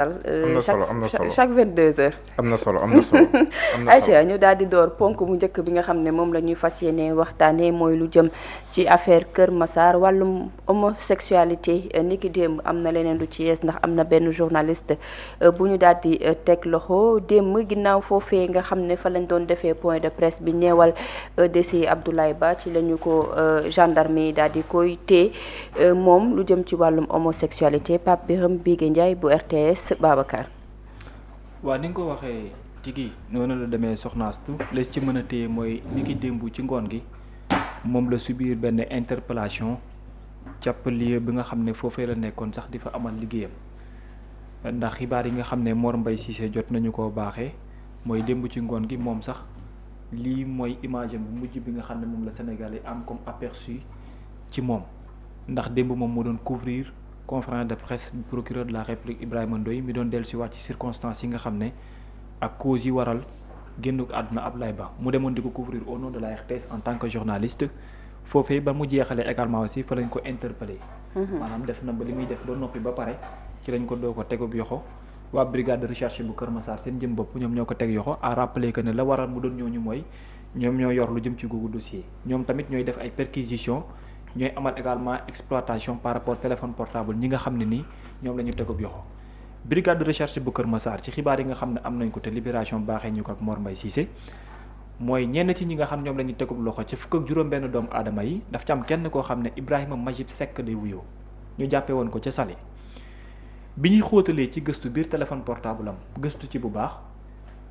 am na solo am na solo chaque 22h. am na solo am na solo am na solo Aïcha ñu daal di door ponk bu njëkk bi nga xam ne moom la ñuy fas yéene waxtaanee mooy lu jëm ci affaire Kër Massar wàllum homosexualité niki démb am na leneen lu ci yees ndax am na benn journaliste bu ñu daal di teg loxo démb ginnaaw foofee nga xam ne fa lañ doon defee point de presse bi ñeewal décès Abdoulaye Ba ci la ñu ko gendarme yi daal di koy téye moom lu jëm ci wàllum homosexualité Pape Birame Bigué Ndiaye bu RTS Babacar. waaw ni nga ko waxee tigi noonu la demee soxnaastu les ci mën a téye mooy ni ki démb ci ngoon gi moom la subir benn interpellation càpp lieu bi nga xam ne foofee la nekkoon sax di fa amal liggéeyam ndax xibaar yi nga xam ne Mor Mbaye Cissé jot nañu ko baaxee mooy démb ci ngoon gi moom sax lii mooy image am bu mujj bi nga xam ne moom la Sénégal yi am comme aperçu ci moom ndax démb moom moo doon couvrir conférence de presse du procureur de la République Ibrahima Ndoye mi doon dellusiwaat ci circonstances yi nga xam ne ak cause yi waral génn àdduna Abdoulaye Ba mu demoon di ko couvrir au nom de la RTS en tant que journaliste foofee ba mu jeexalee également aussi fa lañ ko interpellé. maanaam def na ba li muy def ba noppi ba pare ci lañ ko doo ko tegub yoxo waa brigade de recherche bu Kër Massar seen jëm bopp ñoom ñoo ko teg yoxo à rappeler que ne la waral mu doon ñooñu mooy ñoom ñoo yor lu jëm ci googu dossier ñoom tamit ñooy def ay perquisition ñooy amal également exploitation par rapport téléphone portable ñi nga xam ne nii ñoom la ñu tegub yoxo brigade de recherche bu Kër Massar ci xibaar yi nga xam ne am nañ ko te libération baaxee ñu ko ak Mor Mbaye Cissé mooy ñenn ci ñi nga xam ñoom la ñu tegub loxo ci fukk ak juróom-benn doomu aadama yi daf ci am kenn koo xam ne Ibrahima Majib Seck day wuyoo ñu jàppee woon ko ca Saly bi ñuy xóotalee ci gëstu biir téléphone portable am gëstu ci bu baax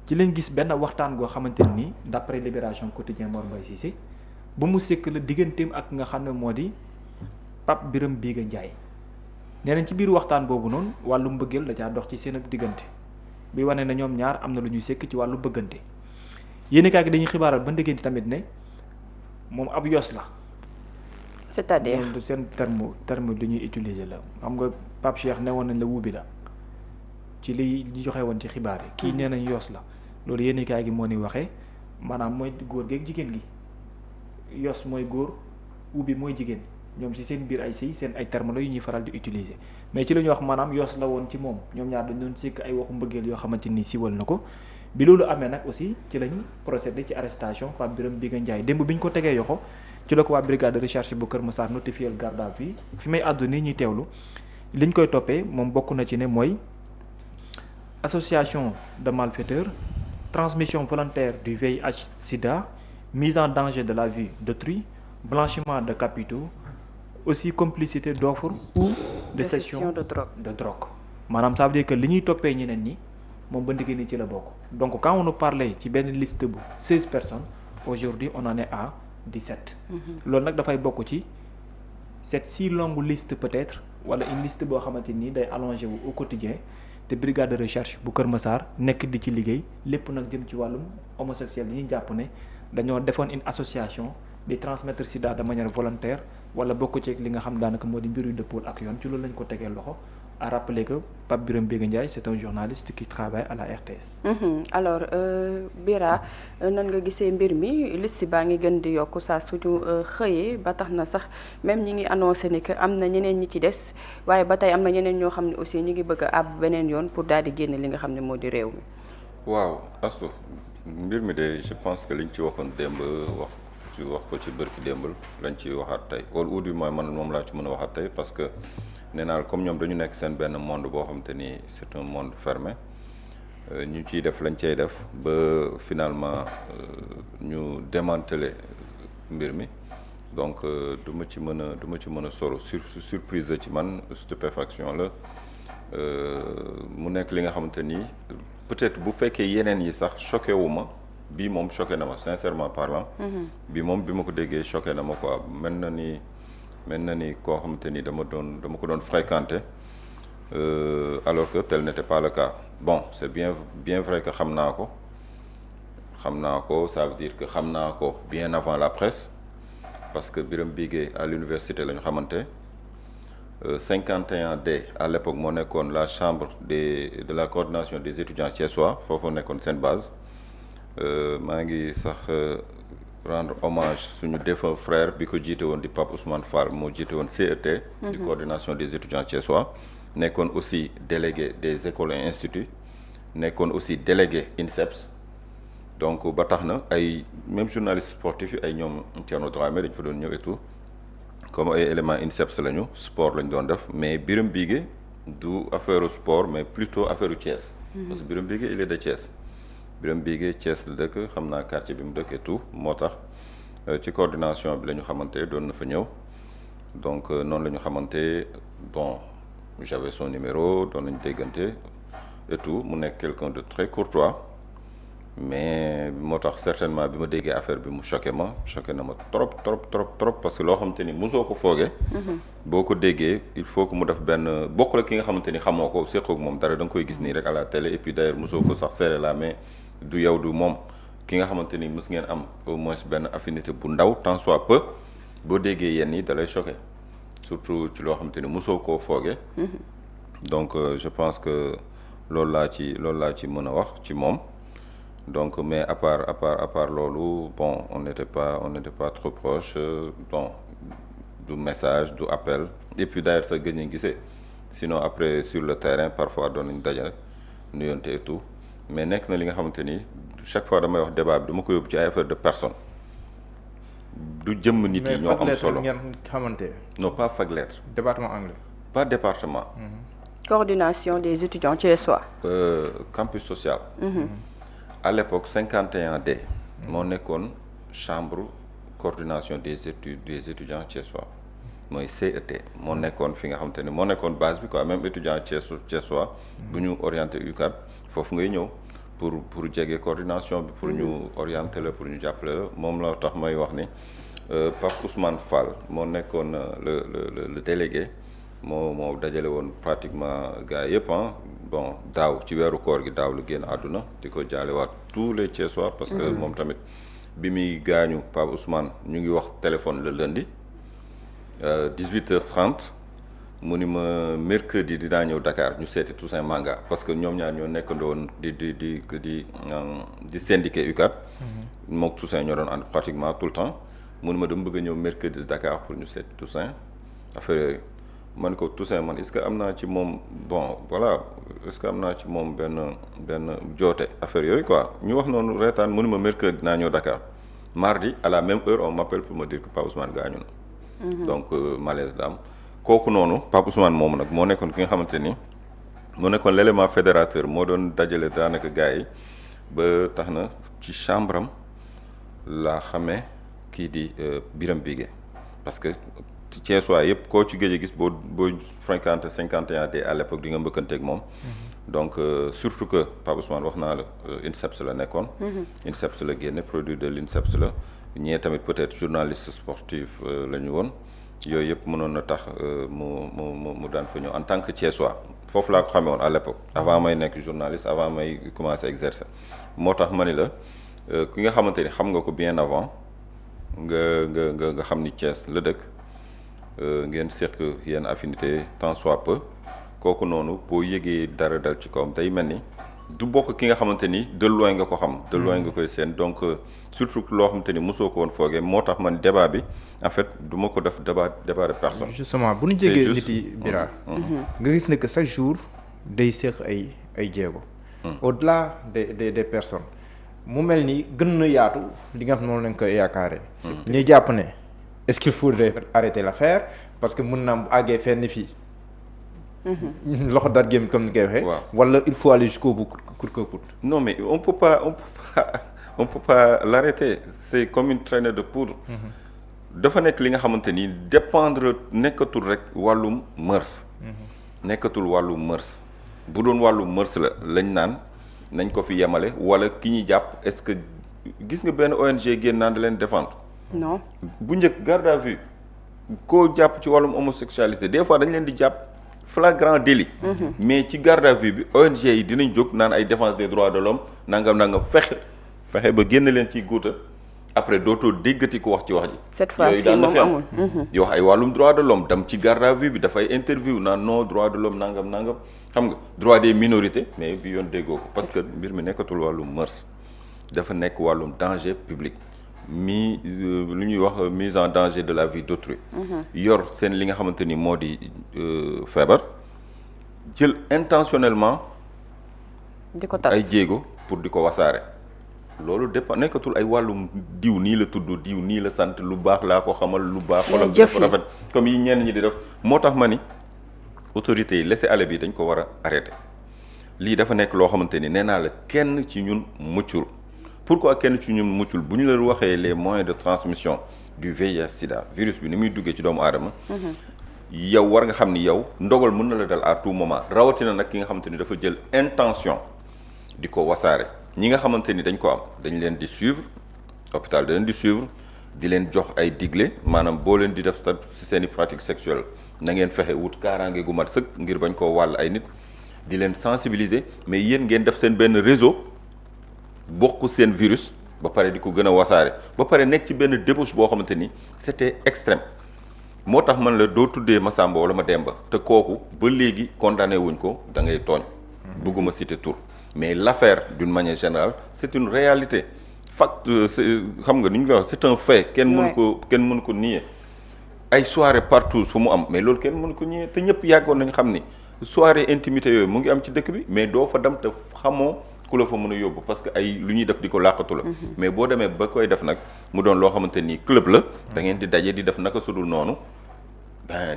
ci lañ gis benn waxtaan goo xamante ni d'après libération quotidien Mor Mbaye Cissé ba mu sekk la digganteem ak nga xam ne moo di Pape Birame Bigué Ndiaye nee nañ ci biir waxtaan boobu noonu wàllu mbëggeel da caa dox ci seen diggante bi wane na ñoom ñaar am na lu ñuy sekk ci wàllu bëggante yéen kaay gi dañuy xibaaral ba ndëggante tamit ne moom ab yos la. c'est-à-dire du seen terme li ñuy utiliser la xam nga Pape Cheikh ne woon nañ la wuubi la ci li joxe woon ci xibaar yi kii nee nañ yos la loolu yéen kaay gi moo ni waxee maanaam mooy góor geeg jigéen gi. yos mooy góor ubbi mooy jigéen ñoom ci seen biir ay sëy seen ay termes la yu ñuy faral di utiliser mais ci la ñuy wax maanaam yos la woon ci moom ñoom ñaar dañ doon sekk ay waxu mbëggeel yoo xamante ni siwal na ko bi loolu amee nag aussi ci lañ procédé ci arrestation Pape Birame Bigué Ndiaye démb bi ñu ko tegee yoxo ci la ko waa brigade de recherche bu Kër Massar notifié garde à vue fi may àddu nii ñuy teewlu liñ koy toppee moom bokk na ci ne mooy association de malfaiteurs transmission volontaire du VIH/Sida mise en danger de la vie d'autrui, blanchiment de capitaux, aussi complicité d'offres ou de cession de drogue. maanaam ça veut dire que li ñuy toppee ñeneen ñi moom ba ndigée ni ci la bokk donc quand on nous parlait ci benn liste bu 16 personnes aujourd'hui on en est à 17. loolu nag dafay bokk ci cette si longue liste peut-être wala une liste boo xamante ni day allongé wu au quotidien te brigade de recherche bu Kër Massar nekk di ci liggéey lépp nag jëm ci wàllum homosexuel yi ñuy jàpp ne dañoo defoon une association di transmettre sida de manière volontaire wala bokk ci li nga xam daanaka moo di mbiru dëppool ak yoon ci loolu lañ ko tegee loxo à rappeler que Pape Birame Bigué Ndiaye c'est un journaliste qui travaille à la RTS. Alors Bira nan nga gisee mbir mi liste baa ngi gën di yokk saa suñu xëyee ba tax na sax même ñi ngi annoncé ni que am na ñeneen ñi ci des waaye ba tey am na ñeneen ñoo xam ne aussi ñi ngi bëgg a àbb beneen yoon pour daal di génne li nga xam ne moo di réew mi. waaw Astou mbir mi de je pense que liñ ci waxoon démb wax ko ci bërki démb lañ ci waxaat tey au du moins man moom laa ci mën a waxaat tey parce que nee naa comme ñoom dañu nekk seen benn monde boo xam te ni c'est un monde fermé ñu ciy def lañ cay def ba finalement ñu démanteler mbir mi donc du ma ci mën a solo surprise la ci man stupéfaction la mu nekk li nga xamante ni peut-être bu fekkee yeneen yi sax choqué wu ma bii moom choqué na ma sincèrement parlant. bii moom bi ma ko déggee choqué na ma quoi mel na ni koo xamante ni dama ko doon fréquenter alors que tel n'était pas le cas bon c'est bien vrai que xam naa ko ça veut dire que xam naa ko bien avant la presse parce que Birame Bigué à l'université la ñu xamante 51D à l'époque moo nekkoon la chambre de la coordination des étudiants thiessois foofu nekkoon seen base maa ngi sax rendre hommage suñu défunt frère bi ko jiite woon di Pape Ousmane Fall moo jiite woon CET di coordination des étudiants thiessois nekkoon aussi délégué des écoles et instituts nekkoon aussi délégué INSEPS donc ba tax na ay même journaliste sportif yi ay ñoom Thierno Dramé dañ fa doon ñëw et tout comme ay éléments INSEPS lañu sport lañ doon def mais Birame Bigué du affaire sport mais plutôt affaire Thiès. parce que Birame Bigué il est de Thiès. Birame Bigué Thiès la dëkk xam naa quartier bi mu dëkk et tout moo tax ci coordination bi la ñu xamante doon na fa ñëw donc noonu la ñu xamante bon j'avais son numéro doon nañu déggante et tout mu nekk quelqu'un de très courtois mais moo tax certainement bi ma déggee affaire bi mu choqué na ma trop parce que loo xamante ni mosoo ko foogee. boo ko déggee il faut que mu def benn bokk la ki nga xamante ni xamoo ko seqoo ak moom dara da nga koy gis nii rek à la télé et puis d'ailleurs mosoo ko sax serré la mais du yow du moom ki nga xamante ni mos ngeen am au moins benn affinité bu ndaw tant soit peu boo déggee yenn yi da lay choqué surtout ci loo xamante ni mosoo koo foogee. donc je pense que loolu laa ci mën a wax ci moom. donc mais à part loolu bon on n'était pas trop proche bon du message du appel et puis d'ailleurs sa gëj nañ gisee sinon après sur le terrain parfois doon nañ dajale nuyonte et tout mais nekk na li nga xamante ni chaque fois damay wax débat bi dama ko yóbbu ci ay affaire de personne du jëmm nit yi ñoo am solo ngeen xamante. non pas fac lettres. département anglais. pas département. coordination des étudiants thiessois. campus social. À l'époque 51D moo nekkoon chambre coordination des étudiants thiessois mooy CET moo nekkoon fi nga xamante ne moo nekkoon base bi quoi même étudiant thiessois bu ñu orienté UCAD foofu ngay ñëw pour jege coordination bi pour ñu orienter la pour ñu jàppale la moom la tax may wax ni Pape Ousmane Fall moo nekkoon le délégué moo dajale woon pratiquement gars yëpp bon daaw ci weeru koor gi daaw la génn àdduna di ko jaalewaat tous les Thiessois parce que moom tamit bi muy gaañu Pape Ousmane ñu ngi wax téléphone le lundi 18h30 mu ni ma mercredi dinaa ñëw Dakar ñu seeti Toussaint Manga parce que ñoom ñaar ñoo nekkandoo woon di syndiqué UCAD mook Toussaint ñoo doon ànd pratiquement tout le temps mu ni ma dama bëgg a ñëw mercredi Dakar pour ñu seeti Toussaint affaire yooyu man ko Toussaint man est-ce que am naa ci moom bon voilà est-ce que am naa ci moom benn joote affaire yooyu quoi ñu wax noonu reetaan mu ni ma mercredi dinaa ñëw Dakar mardi à la même heure on m'appelle pour me dire que Pape Ousmane gaañu na donc malaise la am kooku noonu Pape Ousmane moomu nag moo nekkoon ki nga xamante ni moo nekkoon l'élément fédérateur moo doon dajale daanaka gars yi ba tax na ci chambre am laa xamee kii di Birame Bigué parce que ci Thiessois yëpp koo ci géej gis boo fréquenté 51D à l'époque di nga mbëkkanteeg moom donc surtout que Pape Ousmane wax naa la INSEPS la nekkoon INSEPS la génne produit de l'INSEPS la ñee tamit peut-être journaliste sportif la ñu woon yooyu yëpp mënoon na tax mu daan fa ñëw en tant que Thiessois foofu laa ko xamee woon à l'époque avant may nekk journaliste avant may commencer exercer moo tax ma ni la ki nga xamante ni xam nga ko bien avant nga xam ni Thiès la dëkk ngeen seq yenn affinité tant soit peu kooku noonu boo yëgee dara dal ci kawam day mel ni du bokk ki nga xamante ni de loin nga ko xam de loin nga koy seen donc surtout loo xamante ni mosoo ko woon foogee moo tax man débat bi en fait du ma ko def débat de personne. justement bu ñu jegee nit yi Bira nga gis ne que chaque jour day seq ay jéego. au-delà des personnes mu mel ni gën na yaatu li nga xam noonu lañ koy yaakaaree. ñuy jàpp ne est-ce qu'il faudrait arrêter l'affaire parce que mën naa bu àggee fenn fii. loxo dar géem comme ni koy waxee. waaw wala il faut aller jusqu'au bout coûte que coûte. non mais on peut pas l'arrêter c'est comme une traînée de poudre. dafa nekk li nga xamante ni dépendre nekkatul rek wàllum mœurs. nekkatul wàllum mœurs bu doon wàllum mœurs la lañ naan nañ ko fi yemale wala ki ñuy jàpp est-ce que gis nga benn ONG génn naan da leen défendre. non bu njëkk garde à vue koo jàpp ci wàllum homosexualité des fois dañ leen di jàpp flagrant délit. mais ci garde à vue bi ONG yi dinañ jóg naan ay défense des droits de l'homme nangam fexe ba génn leen ci guuta après dootoo déggati ko wax ci wax ji. cette fois-ci moom amul di wax ay wàllum droit de l'homme dem ci garde à vue bi dafay interview naan non droit de l'homme nangam xam nga droit des minorités mais bi yoon déggoo ko parce que mbir mi nekkatul wàllum mœurs dafa nekk wàllum danger public lu ñuy wax mise en danger de la vie d'autrui yor seen li nga xamante ni moo di feebar jël intentionnellement di ko tas ay jéego pour di ko wasaare. loolu dépend nekkatul ay wàllum diw nii la tudd diw nii la sant lu baax laa ko xamal lu baax. wala dafa rafet comme yi ñenn ñi di def. moo tax ma ni autorités yi laisser-aller bi dañ ko war a arrêter lii dafa nekk loo xamante ni nee naa la kenn ci ñun muccul. pourquoi kenn ci ñun muccul bu ñu la waxee les moyens de transmission du VIH sida virus bi ni muy duggee ci doomu aadama. yow war nga xam ni yow ndogal mën na la dal à tout moment rawatina nag ki nga xamante ni dafa jël intention di ko wasaare. ñi nga xamante ni dañ ko am dañ leen di suivre hôpital da leen di suivre di leen jox ay digle maanaam boo leen di def ci seen i pratique sexuelle na ngeen fexe wut kaaraange gu mat sëkk ngir bañ koo wàll ay nit di leen sensibiliser mais yéen ngeen def seen benn réseau bokk seen virus ba pare di ko gën a wasaare ba pare nekk ci benn débauche boo xamante ni c'était extrême moo tax man la doo tuddee Massamba wala Mademba te kooku ba léegi condamné wuñ ko da ngay tooñ bëgguma citer tur mais l'affaire d'une manière générale c'est une réalité xam nga ni ñu koy wax c'est un fait kenn mënu ko nier ay soirée partout fu mu am mais loolu kenn mënu ko nier te ñëpp yàggoon nañu xam ni soirée intimité yooyu mu ngi am ci dëkk bi mais doo fa dem te xamoo ku la fa mën a yóbbu parce que ay lu ñuy def di ko làqatu la mais boo demee ba koy def nag mu doon loo xamante ni club la da ngeen di daje di def naka sudul noonu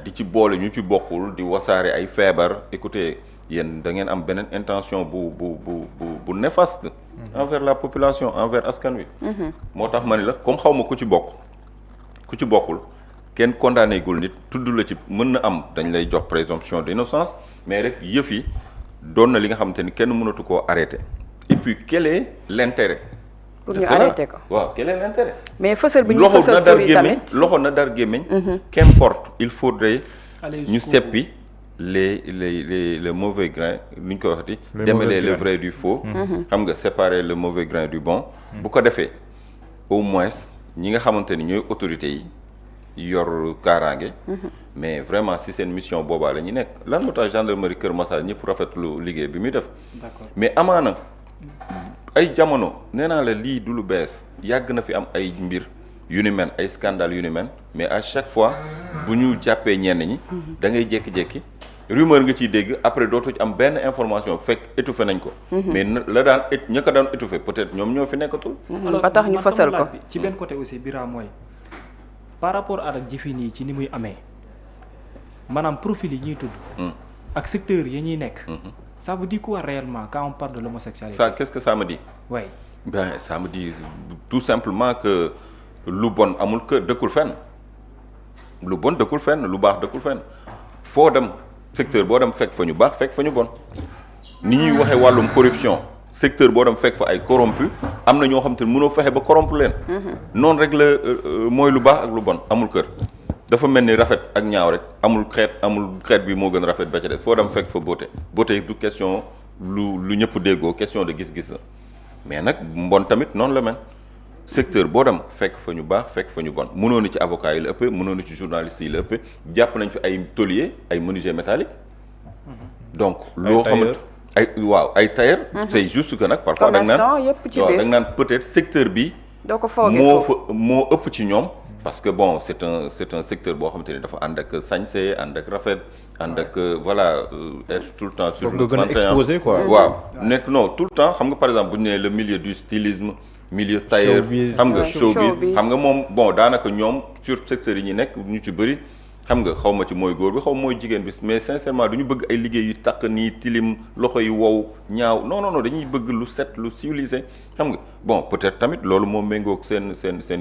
di ci boole ñu ci bokkul di wasaare ay feebar écoutez yéen da ngeen am beneen intention bu néfaste envers la population envers askan wi moo tax ma ni la comme xaw ma ku ci bokkul kenn condamné gul nit tudd la ci mën na am dañ lay jox présomption d'innocence mais rek yëf yi doon na li nga xamante ni kenn mënatu koo arrêté et puis quel est l'intérêt pour ñu arrêté ko waaw quel est l'intérêt mais fësal bi ñu fësal tur yi tamit loxo na dar gémmiñ qu'importe il faudrait ñu seppi les mauvais grains ni ñu koy waxati démêler le vrai du faux xam nga séparer le mauvais grain du bon bu ko defee au moins ñi nga xamante ni ñooy autorités yi yor kaaraange mais vraiment si seen mission boobaa la ñu nekk lan moo tax gendarmerie Kër Massar ñëpp rafetlu liggéey bi muy def mais amaana ay jamono nee naa la lii du lu bees yàgg na fi am ay mbir yu ni mel ay scandale yu ni mel mais à chaque fois bu ñu jàppee ñenn ñi da ngay jékki-jékki rumeur nga ciy dégg après dootu ci am benn information fekk étouffé nañ ko mais la daan ña ko daan étouffé peut-être ñoom ñoo fi nekkatul ba tax ñu fasal ko ci benn côté aussi bira mooy par rapport ak jëfin yi ci ni muy amee maanaam profil yi ñuy tudd ak secteur yi ñuy nekk ça veut dire quoi réellement quand on parle de l'homosexualité ça qu'est-ce que ça me dit oui ben ça me dit tout simplement que lu bon amul que dëkkul fenn lu bon dëkkul fenn lu baax dëkkul fenn foo dem secteur boo dem fekk fa ñu baax fekk fa ñu bon ni ñuy waxee wàllum corruption secteur boo dem fekk fa ay corrompu am na ñoo xam te ne mënoo fexe ba corrompre leen noonu rek la mooy lu baax ak lu bon amul kër dafa mel ni rafet ak ñaaw rek amul xeet bi moo gën rafet ba ca des foo dem fekk fa beauté du question lu ñëpp déggoo question de gis-gis la mais nag mbon tamit noonu la mel secteur boo dem fekk fa ñu baax fekk fa ñu bon mënoo ni ci avocat yi la ëppee mënoo ni ci journaliste yi la ëppee jàpp nañ fi ay tôlier ay menuisier métallique donc loo xamante ay tailleur c'est juste que nag parfois da nga naan peut-être secteur bi doo ko foogee moo ëpp ci ñoom parce que bon c'est un secteur boo xamante ni dafa ànd ak sañse ànd ak rafet ànd ak voilà être tout le temps sur le 31 exposé quoi waaw nekk non tout le temps xam nga par exemple bu ñu nee le milieu du stylisme milieu tailleur xam nga showbiz xam nga moom bon daanaka ñoom sur secteur yi ñu nekk ñu ci bëri xam nga xaw ma ci mooy góor bi xaw mooy jigéen bi mais sincèrement du ñu bëgg ay liggéey yu takk nii tilim loxo yi wow ñaaw non dañuy bëgg lu set lu civilisé xam nga bon peut-être tamit loolu moo méngoog seen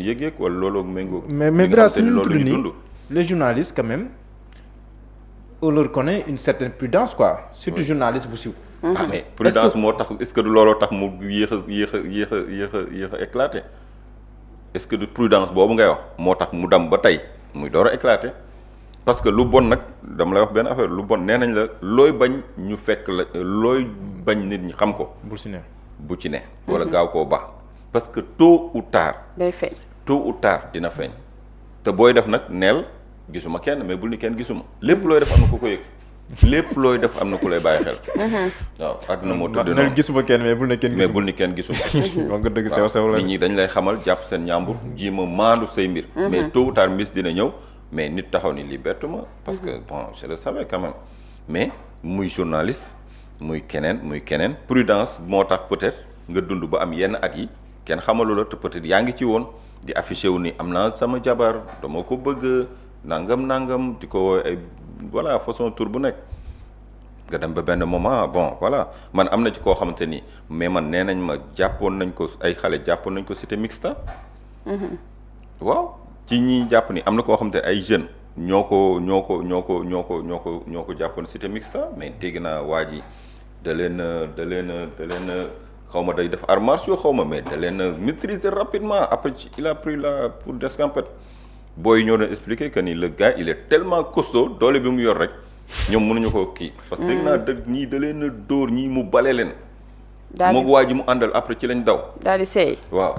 yëg-yëg wala loolu méngoog mais Bira ñu tudd nii les journalistes quand même on leur connaît une certaine prudence quoi surtout journaliste bu siw mais prudence moo tax est-ce que du looloo tax mu yéex a éclaté est-ce que du prudence boobu ngay wax moo tax mu dem ba tey muy door a éclaté parce que lu bon nag dama lay wax benn affaire lu bon nee nañ la looy bañ ñu fekk la looy bañ nit ñi xam ko bu ci ne wala gaaw koo baax parce que tôt ou tard day feeñ tôt ou tard dina feeñ te booy def nag neel gisuma kenn mais bul ni kenn gisuma lépp looy def am na ku ko yëg lépp looy def am na ku lay bàyyi xel waaw àdduna moo tudd noonu gisuma kenn mais bul ni kenn gisuma donc dëgg sew la nit ñi dañ lay xamal jàpp seen ñaambur ji ma maandu say mbir mais tôt ou tard mis dina ñëw mais nit taxaw ni lii bettu ma parce que bon je le savais quand même mais muy journaliste muy keneen prudence moo tax peut-être nga dund ba am yenn at yi kenn xamalu la te peut-être yaa ngi ci woon di affiché wu ni am naa sama jabar dama ko bëgg nangam di ko ay voilà façon tour bu nekk nga dem ba benn moment bon voilà man am na ci koo xamante ni mais man nee nañ ma jàppoon nañ ko ay xale jàppoon nañ ko cité mixta waaw ci ñi jàpp ni am na koo xamante ne ay jeunes ñoo ko jàppoon cité mixta mais dégg naa waa ji da leen xaw ma day def arts martiaux xaw ma mais da leen maîtriser rapidement après il a pris la pour d'escampette booy ñoo doon expliquer que ni le gars il est tellement costaud doole bi mu yor rek ñoom mënuñu ko kii. parce que dégg naa ñii da leen a dóor ñii mu bale leen. daal moog waa ji mu àndal après ci lañ daw. daal di seey. waaw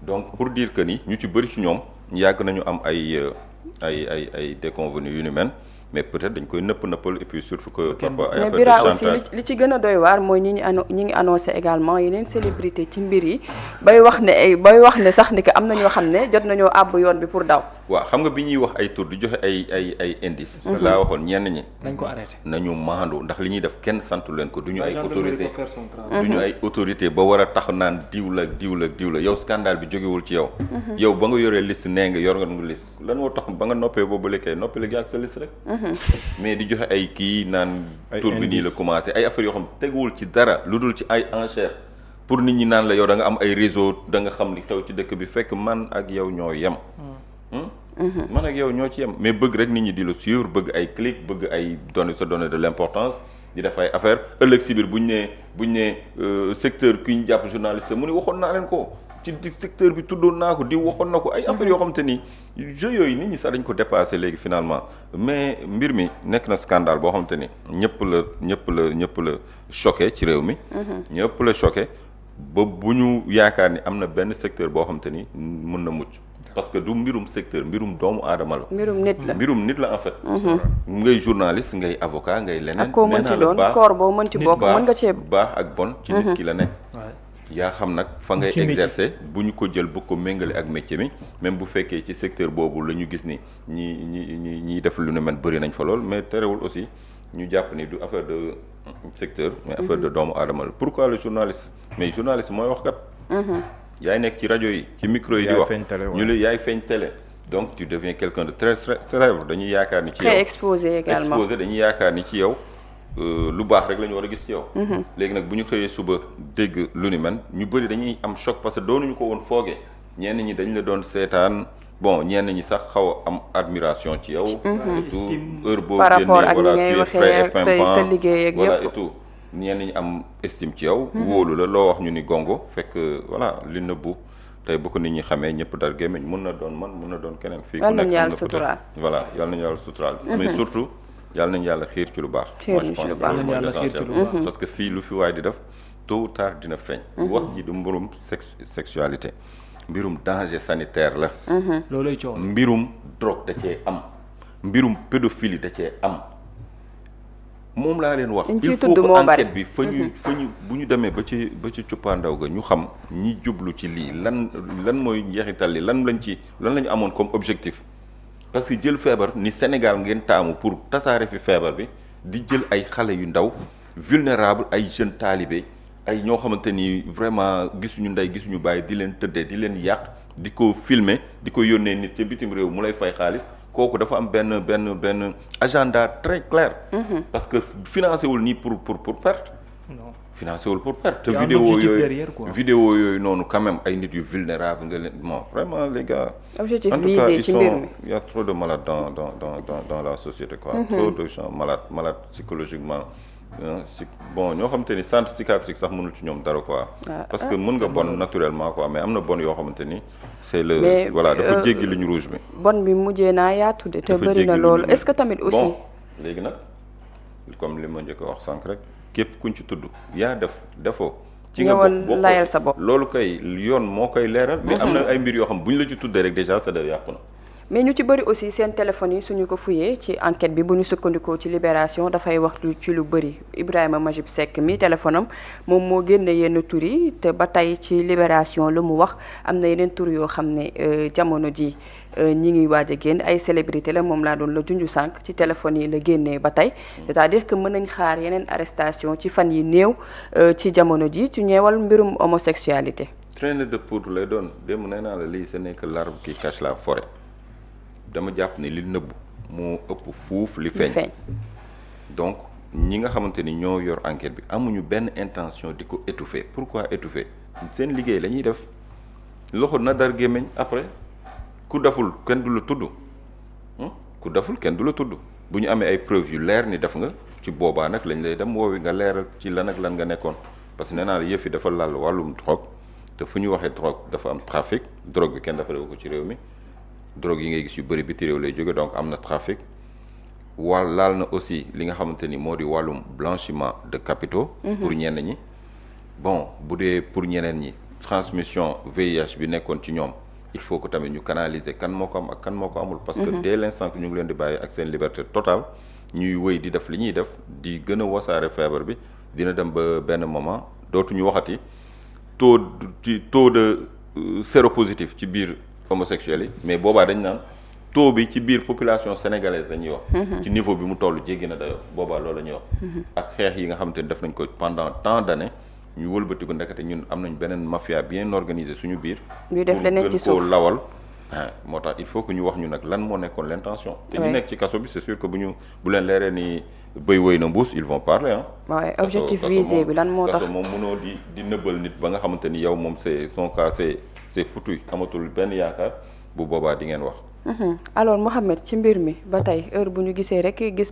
donc pour dire que ni ñu ci bëri ci ñoom yàgg nañu am ay déconvenus yu ni mel. mais peut-être dañ koy nëppal et puis surtout que parfois ay affaire de chantage. mais Bira aussi li ci gën a doy waar mooy ñi ngi annoncé également yeneen célébrité ci mbir yi bay wax ne sax ni que am na ñoo xam ne jot nañoo àbb yoon bi pour daw. waaw xam nga bi ñuy wax ay tour di joxe ay indices. laa waxoon ñenn ñi. nañ ko arrêté nañu maandu ndax li ñuy def kenn santu leen ko du ñu ay autorité du ñu ay autorité ba war a tax naan diw la yow scandale bi jógewul ci yow. yow ba nga yoree liste nee nga yor nga liste lan moo tax ba nga noppee boobu léegi noppi léegi ak sa liste rek. mais di joxe ay kii naan tour bi nii la commencé ay affaires yoo xam teguwul ci dara lu dul ci ay enchères pour nit ñi naan la yow da nga am ay réseau da nga xam li xew ci dëkk bi fekk man ak yow ñoo yem. man ak yow ñoo ci yem mais bëgg rek nit ñi di la suivre bëgg ay clic bëgg ay donner de l'importance di def ay affaire ëllëg si biir buñ ne secteur ki ñu jàpp journaliste mu ni waxoon naa leen ko ci secteur bi tuddoon naa ko di waxoon na ko ay affaires yoo xam te ni jeu yooyu nit ñi sax dañ ko dépassé léegi finalement mais mbir mi nekk na scandale boo xam te ni ñëpp la choqué ci réew mi. ñëpp la choqué ba bu ñu yaakaar ni am na benn secteur boo xam te ni mën na mucc. parce que du mbirum secteur mbirum doomu aadama la. mbirum nit la en fait. ngay journaliste ngay avocat ngay leneen. ak koo mën ci doon koor boo mën ci bokk mën nga cee baax ak bon. ci nit ki la nekk. yaa xam nag fa ngay exercer bu ñu ko jël bu ko méngale ak métier mi même bu fekkee ci secteur boobu la ñu gis ni ñi def lu ne mel bëri nañ fa lool mais terewul aussi ñu jàpp ni du affaire de secteur. mais affaire de doomu aadama la pourquoi le journaliste mais journaliste mooy wax kat. yaay nekk ci rajo yi ci micro yi di wax ñu la yaay feeñ télé donc tu deviens quelqu'un de très célèbre dañuy yaakaar ni ci yow très exposé également dañuy yaakaar ni ci yow lu baax rek la ñu war a gis ci yow. léegi nag bu ñu xëyee suba dégg lu ni mel ñu bëri dañuy am choc parce que doonuñu ko woon foogee ñenn ñi dañ la doon seetaan bon ñenn ñi sax xaw a am admiration ci yow. et tout heure boo génnee voilà tu es frais et pimpant sa liggéey ak voilà yëpp. et tout ñenn ñi am estime ci yow. wóolu la loo wax ñu ni gongo fekk voilà li nëbbu tey bu ko nit ñi xamee ñëpp dar gémmiñ mun na doon man mun na doon keneen. fii ku nekk yàlla nañu yàlla suturaal voilà yàlla nañu yàlla suturaal. mais surtout yàlla nañu yàlla xiir ci lu baax. xiir ci lu baax mooy l'essentiel parce que fii lu fi waay di def tôt ou tard dina feeñ. wax ji du mbirum sexualité mbirum danger sanitaire la. loolay coow mbirum drogue da cee am mbirum pédophilie da cee am. moom laa leen wax il faut que enquête bi fa ñu bu ñu demee ba ci cuppaandaw ga ñu xam ñi jublu ci lii lan mooy njeexital li lan la ñu amoon comme objectif parce que jël feebar ni Sénégal ngeen taamu pour tasaare fi feebar bi di jël ay xale yu ndaw vulnérable ay jeunes talibé ay ñoo xamante ni vraiment gisuñu ndey gisuñu bàyyi di leen tëddee di leen yàq di ko filmer di ko yónnee nit ca bitim réew mu lay fay xaalis kooku dafa am benn agenda très clair. parce que financé wul nii pour perte. non financé wul pour perte. te vidéo yooyu noonu quand même ay nit yu vulnérable nga leen bon vraiment les gars. objectif en tout cas visé ci mbir mi il y a trop de malades dans la société quoi. trop de gens malades psychologiquement. bon ñoo xamante ni centre psychiatrique sax mënul ci ñoom dara quoi. parce que mën nga bon naturellement quoi mais am na bon yoo xamante ni. c'est le voilà dafa jéggi ligne rouge bi. bon bi mujjee naa yaatu de te bëri na loolu est-ce que tamit aussi. bon léegi nag comme li ma njëkk a wax sànq rek képp kuñ ci tudd yaa defoo. ci nga bokk layal sa bopp loolu kay yoon moo koy leeral. mais am na ay mbir yoo xam bu ñu la ci tuddee rek déjà sa der yàqu na. mais ñu ci bëri aussi seen téléphone yi suñu ko fuyee ci enquête bi bu ñu sukkandikoo ci Libération dafay wax ci lu bëri Ibrahima Majib Seck mi téléphone am moom moo génne yenn tur yi te ba tey ci Libération lu mu wax am na yeneen tur yoo xam ne jamono ji ñi ngi waaj a génn ay célébrité la moom laa doon la junju sànq ci téléphone yi la génnee ba tey c'est-à-dire que mën nañ xaar yeneen arrestation ci fan yi néew ci jamono ji ci ñeewal mbirum homosexualité. traînée de poudre lay doon démb nee naa la lii ce n'est que l'arbre qui cache la forêt dama jàpp ni li nëbb moo ëpp fuuf li feeñ donc ñi nga xamante ni ñoo yor enquête bi amuñu benn intention di ko étouffer pourquoi étouffer seen liggéey la ñuy def loxo na dar gémmiñ après ku daful kenn du la tudd ku daful kenn du la tudd bu ñu amee ay preuves yu leer ni def nga ci boobaa nag lañ lay dem woowi nga leeral ci lan ak lan nga nekkoon parce que nee naa la yëf yi dafa laal wàllum drogue te fu ñu waxee drogue dafa am trafic drogue bi kenn defaree ko ci réew mi drogue yi ngay gis yu bëri biti réew lay jóge donc am na trafic laal na aussi li nga xamante ni moo di wàllum blanchiment de capitaux. pour ñenn ñi bon bu dee pour ñeneen ñi transmission VIH bi nekkoon ci ñoom il faut que tamit ñu canaliser kan moo ko am ak kan moo ko amul. parce que dès l'instant que ñu ngi leen di bàyyi ak seen liberté totale ñuy wëy di def li ñuy def di gën a wasaare feebar bi dina dem ba benn moment dootuñu waxati taux de séropositif ci biir homosexuels yi mais boobaa dañ naan taux bi ci biir population sénégalaise la ñuy wax. ci niveau bi mu toll jéggi na dayoo boobaa loolu la ñuy wax. ak xeex yi nga xamante ni def nañ ko pendant tant d'années ñu wëlbatiku ndekete ñun am nañ beneen mafia bien organisée suñu biir. ñu def leneen ci suuf pour gën koo lawal. moo tax il faut que ñu wax ñu nag lan moo nekkoon l'intention. te ñu nekk ci kaso bi c'est sûr que bu leen leeree ni bëy woy na mbuus ils vont parler ah. waaw objectif visé bi lan moo tax kaso moom mënoo di nëbbal nit ba nga xamante ni yow moom c'est son cas c'est foutu amatul benn yaakaar bu boobaa di ngeen wax. alors Mouhamed ci mbir mi ba tey heure bu ñu gisee rek gis.